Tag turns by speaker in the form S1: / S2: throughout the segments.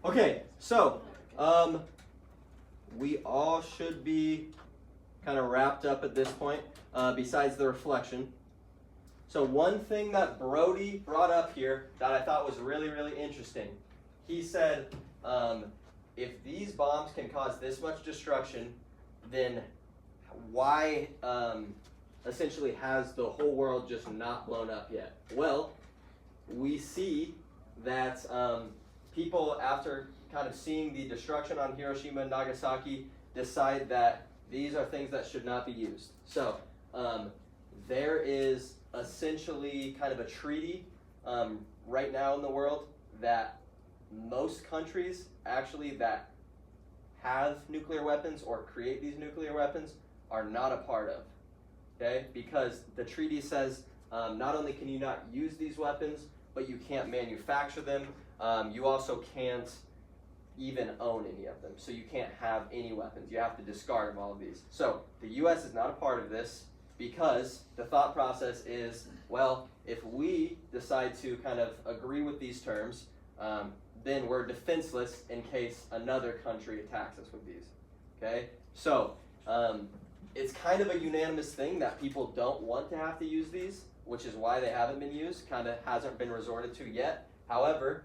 S1: Okay, so we all should be kind of wrapped up at this point, besides the reflection. So one thing that Brody brought up here that I thought was really, really interesting, he said, if these bombs can cause this much destruction, then why essentially has the whole world just not blown up yet? Well, we see that people, after kind of seeing the destruction on Hiroshima and Nagasaki, decide that these are things that should not be used. So there is essentially kind of a treaty right now in the world that most countries actually that have nuclear weapons or create these nuclear weapons are not a part of. Okay? Because the treaty says not only can you not use these weapons, but you can't manufacture them. You also can't even own any of them. So you can't have any weapons. You have to discard all of these. So the US is not a part of this because the thought process is, well, if we decide to kind of agree with these terms, then we're defenseless in case another country attacks us with these. Okay? So it's kind of a unanimous thing that people don't want to have to use these, which is why they haven't been used, kind of hasn't been resorted to yet. However,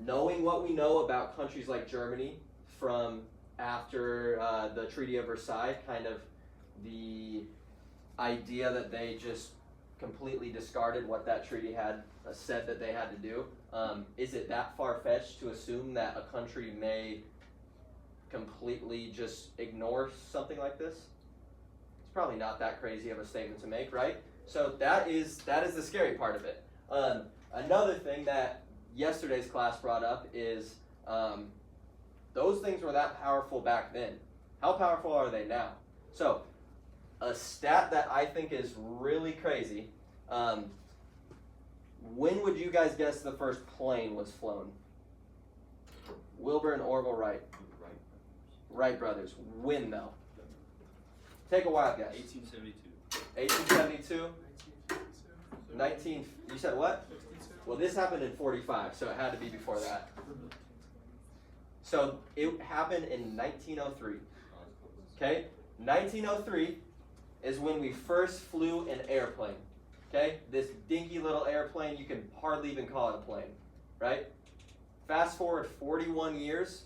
S1: knowing what we know about countries like Germany from after the Treaty of Versailles, kind of the idea that they just completely discarded what that treaty had said that they had to do, is it that far-fetched to assume that a country may completely just ignore something like this? It's probably not that crazy of a statement to make, right? So that is the scary part of it. Another thing that yesterday's class brought up is those things were that powerful back then. How powerful are they now? So a stat that I think is really crazy, when would you guys guess the first plane was flown? Wilbur and Orville Wright. Wright brothers. When though? Take a wild guess.
S2: 1872.
S1: 1872? You said what? Well, this happened in 45, so it had to be before that. So it happened in 1903. Okay? 1903 is when we first flew an airplane. Okay? This dinky little airplane, you can hardly even call it a plane. Right? Fast forward 41 years,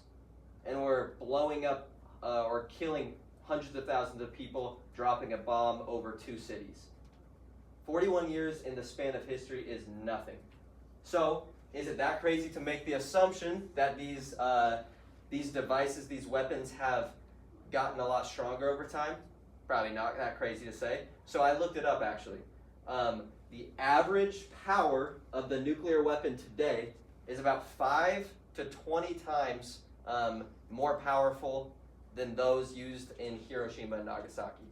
S1: and we're blowing up or killing hundreds of thousands of people, dropping a bomb over 2 cities. 41 years in the span of history is nothing. So, is it that crazy to make the assumption that these devices, these weapons have gotten a lot stronger over time? Probably not that crazy to say. So I looked it up actually. The average power of the nuclear weapon today is about 5 to 20 times more powerful than those used in Hiroshima and Nagasaki.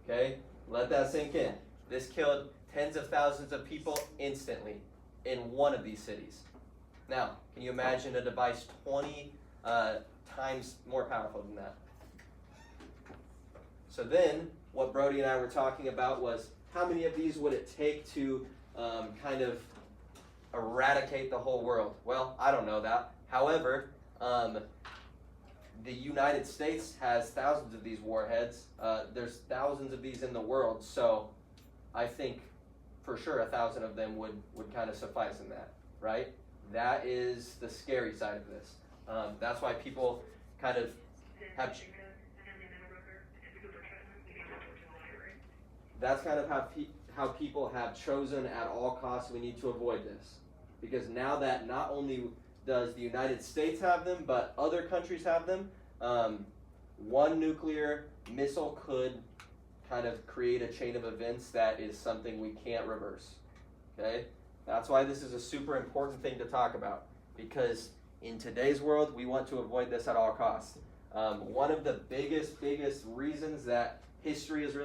S1: Okay, let that sink in. This killed tens of thousands of people instantly in one of these cities. Now, can you imagine a device 20 times more powerful than that? So then, what Brody and I were talking about was how many of these would it take to kind of eradicate the whole world? Well, I don't know that. However, the United States has thousands of these warheads. There's thousands of these in the world, so I think for sure 1,000 of them would kind of suffice in that, right? That is the scary side of this. That's why people kind of have... That's kind of how people have chosen at all costs we need to avoid this. Because now that not only does the United States have them, but other countries have them, one nuclear missile could kind of create a chain of events that is something we can't reverse. Okay? That's why this is a super important thing to talk about. Because in today's world, we want to avoid this at all costs. One of the biggest reasons that history is really